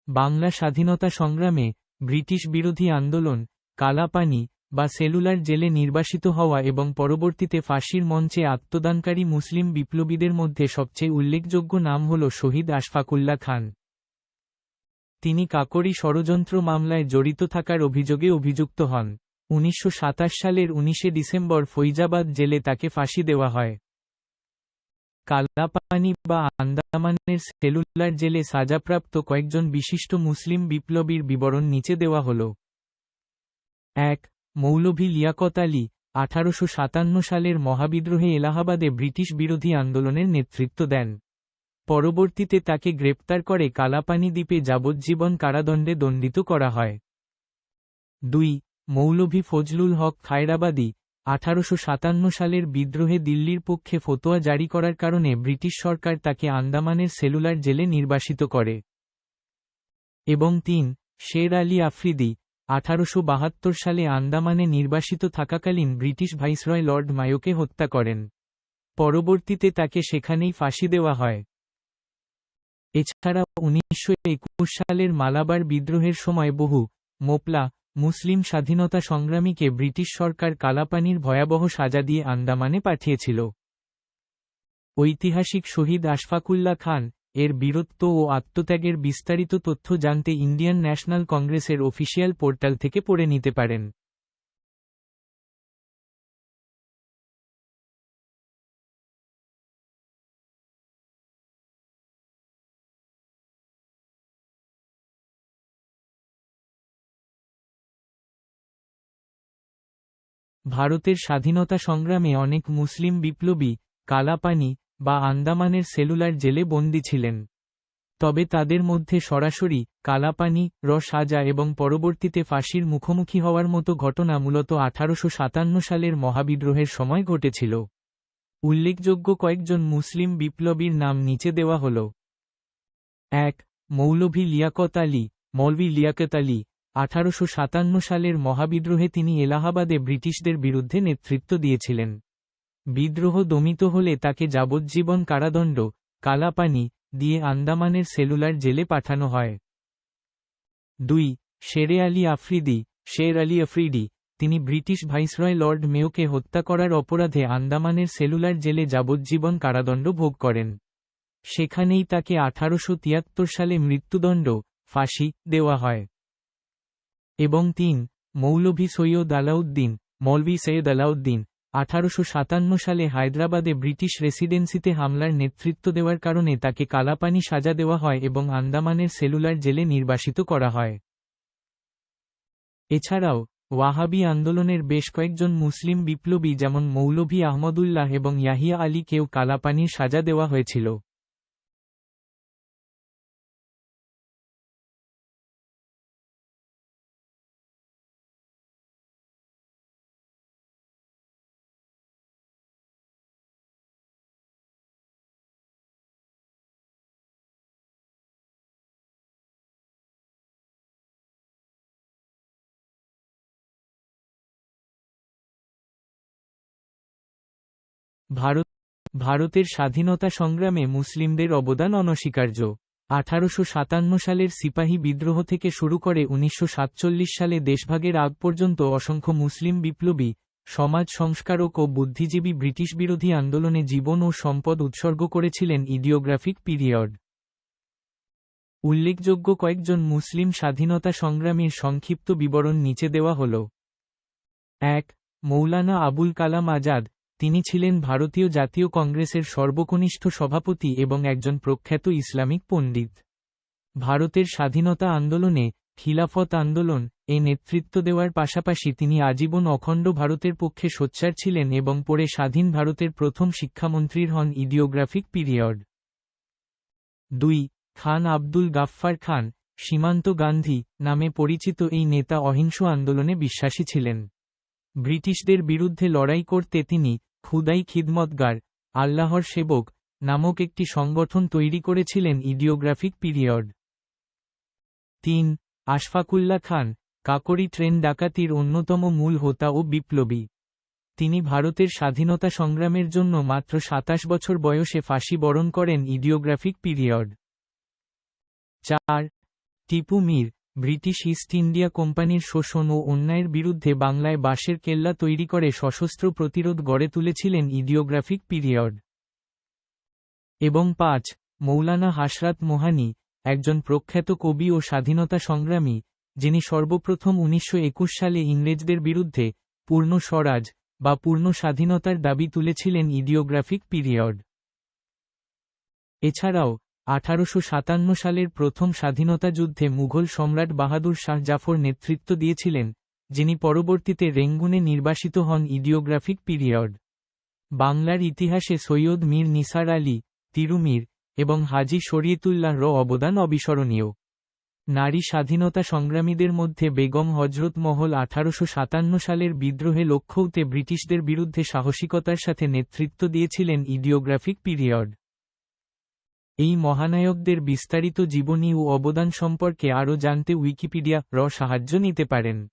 বাংলা স্বাধীনতা সংগ্রামে ব্রিটিশ বিরোধী আন্দোলন, কালাপানি বা সেলুলার জেলে নির্বাসিত হওয়া এবং পরবর্তীতে ফাঁসির মঞ্চে আত্মদানকারী মুসলিম বিপ্লবীদের মধ্যে সবচেয়ে উল্লেখযোগ্য নাম হল শহীদ আশফাকুল্লাহ খান। তিনি কাকরি ষড়যন্ত্র মামলায় জড়িত থাকার অভিযোগে অভিযুক্ত হন। 1927 সালের 19 ডিসেম্বর ফৈজাবাদ জেলে তাকে ফাঁসি দেওয়া হয়। কালাপানি বা আন্দামানের সেলুলার জেলে সাজাপ্রাপ্ত কয়েকজন বিশিষ্ট মুসলিম বিপ্লবীর বিবরণ নিচে দেওয়া হল। 1. মৌলভী লিয়াকত আলী 1857 সালের মহাবিদ্রোহে এলাহাবাদে ব্রিটিশ বিরোধী আন্দোলনের নেতৃত্ব দেন। পরবর্তীতে তাকে গ্রেপ্তার করে কালাপানি দ্বীপে যাবজ্জীবন কারাদণ্ডে দণ্ডিত করা হয়। 2. মৌলভী ফজলুল হক খায়রাবাদী 1857 সালের বিদ্রোহে দিল্লির পক্ষে ফতোয়া জারি করার কারণে ব্রিটিশ সরকার তাকে আন্দামানের সেলুলার জেলে নির্বাসিত করে। এবং 3. শের আলী আফ্রিদি 1872 সালে আন্দামানে নির্বাসিত থাকাকালীন ব্রিটিশ ভাইসরয় লর্ড মায়োকে হত্যা করেন। পরবর্তীতে তাকে সেখানেই ফাঁসি দেওয়া হয়। এছাড়া 1921 সালের মালাবার বিদ্রোহের সময় বহু মোপলা মুসলিম স্বাধীনতা সংগ্রামীকে ব্রিটিশ সরকার কালাপানির ভয়াবহ সাজা দিয়ে আন্দামানে পাঠিয়েছিল। ঐতিহাসিক শহীদ আশফাকুল্লাহ খান এর বীরত্ব ও আত্মত্যাগের বিস্তারিত তথ্য জানতে ইন্ডিয়ান ন্যাশনাল কংগ্রেসের অফিসিয়াল পোর্টাল থেকে পড়ে নিতে পারেন। ভারতের স্বাধীনতা সংগ্রামে অনেক মুসলিম বিপ্লবী কালাপানি বা আন্দামানের সেলুলার জেলে বন্দী ছিলেন। তবে তাদের মধ্যে সরাসরি কালাপানি সাজা এবং পরবর্তীতে ফাঁসির মুখোমুখি হওয়ার মতো ঘটনা মূলত 1857 সালের মহাবিদ্রোহের সময় ঘটেছিল। উল্লেখযোগ্য কয়েকজন মুসলিম বিপ্লবীর নাম নিচে দেওয়া হল। 1. মৌলভী লিয়াকত আলী মৌলভী লিয়াকত আলী 1857 সালের মহাবিদ্রোহে তিনি এলাহাবাদে ব্রিটিশদের বিরুদ্ধে নেতৃত্ব দিয়েছিলেন। বিদ্রোহ দমিত হলে তাকে যাবজ্জীবন কারাদণ্ড কালাপানি দিয়ে আন্দামানের সেলুলার জেলে পাঠানো হয়। 2. শের আলী আফ্রিদি তিনি ব্রিটিশ ভাইসরয় লর্ড মেয়োকে হত্যা করার অপরাধে আন্দামানের সেলুলার জেলে যাবজ্জীবন কারাদণ্ড ভোগ করেন। সেখানেই তাকে 1873 সালে মৃত্যুদণ্ড ফাঁসি দেওয়া হয়। এবং 3. মৌলভী মৌলভী সৈয়দ আলাউদ্দিন 1857 সালে হায়দ্রাবাদে ব্রিটিশ রেসিডেন্সিতে হামলার নেতৃত্ব দেওয়ার কারণে তাকে কালাপানি সাজা দেওয়া হয় এবং আন্দামানের সেলুলার জেলে নির্বাসিত করা হয়। এছাড়াও ওয়াহাবি আন্দোলনের বেশ কয়েকজন মুসলিম বিপ্লবী যেমন মৌলভী আহমদুল্লাহ এবং ইয়াহিয়া আলীকেও কালাপানির সাজা দেওয়া হয়েছিল। ভারতের স্বাধীনতা সংগ্রামে মুসলিমদের অবদান অনস্বীকার্য। 1857 সালের সিপাহী বিদ্রোহ থেকে শুরু করে 1947 সালে দেশভাগের আগ পর্যন্ত অসংখ্য মুসলিম বিপ্লবী সমাজ সংস্কারক ও বুদ্ধিজীবী ব্রিটিশ বিরোধী আন্দোলনে জীবন ও সম্পদ উৎসর্গ করেছিলেন। ইডিওগ্রাফিক পিরিয়ড। উল্লেখযোগ্য কয়েকজন মুসলিম স্বাধীনতা সংগ্রামীর সংক্ষিপ্ত বিবরণ নিচে দেওয়া হল। 1. মৌলানা আবুল কালাম আজাদ তিনি ছিলেন ভারতীয় জাতীয় কংগ্রেসের সর্বকনিষ্ঠ সভাপতি এবং একজন প্রখ্যাত ইসলামিক পণ্ডিত। ভারতের স্বাধীনতা আন্দোলনে খিলাফত আন্দোলন নেতৃত্ব দেওয়ার পাশাপাশি তিনি আজীবন অখণ্ড ভারতের পক্ষে সোচ্চার ছিলেন এবং পরে স্বাধীন ভারতের প্রথম শিক্ষামন্ত্রীর হন। ইডিওগ্রাফিক পিরিয়ড। 2. খান আব্দুল গাফফার খান সীমান্ত গান্ধী নামে পরিচিত এই নেতা অহিংস আন্দোলনে বিশ্বাসী ছিলেন। ব্রিটিশদের বিরুদ্ধে লড়াই করতে তিনি খুদাই খিদমতগার আল্লাহর সেবক নামক একটি সংগঠন তৈরি করেছিলেন। ইডিওগ্রাফিক পিরিয়ড। 3. আশফাকুল্লাহ খান কাকরি ট্রেন ডাকাতির অন্যতম মূল হোতা ও বিপ্লবী। তিনি ভারতের স্বাধীনতা সংগ্রামের জন্য মাত্র 27 বছর বয়সে ফাঁসি বরণ করেন। Idiographic period. 4. টিপু মির ব্রিটিশ ইস্ট ইন্ডিয়া কোম্পানির শোষণ ও অন্যায়ের বিরুদ্ধে বাংলায় বাঁশের কেল্লা তৈরি করে সশস্ত্র প্রতিরোধ গড়ে তুলেছিলেন ইডিওগ্রাফিক পিরিয়ড। এবং 5. মৌলানা হাসরাত মোহানি, একজন প্রখ্যাত কবি ও স্বাধীনতা সংগ্রামী, যিনি সর্বপ্রথম 1921 সালে ইংরেজদের বিরুদ্ধে পূর্ণ স্বরাজ বা পূর্ণ স্বাধীনতার দাবি তুলেছিলেন ইডিওগ্রাফিক পিরিয়ড। এছাড়াও 1857 সালের প্রথম স্বাধীনতা যুদ্ধে মুঘল সম্রাট বাহাদুর শাহ জাফর নেতৃত্ব দিয়েছিলেন, যিনি পরবর্তীতে রেঙ্গুনে নির্বাসিত হন ইডিওগ্রাফিক পিরিয়ড। বাংলার ইতিহাসে সৈয়দ মীর নিসার আলী, তিরুমির এবং হাজী শরীয়তুল্লাহর অবদান অবিস্মরণীয়। নারী স্বাধীনতা সংগ্রামীদের মধ্যে বেগম হজরত মহল 1857 সালের বিদ্রোহে লখনউতে ব্রিটিশদের বিরুদ্ধে সাহসিকতার সাথে নেতৃত্ব দিয়েছিলেন ইডিওগ্রাফিক পিরিয়ড। এই মহানায়কদের বিস্তারিত জীবনী ও অবদান সম্পর্কে আরও জানতে উইকিপিডিয়া সাহায্য নিতে পারেন।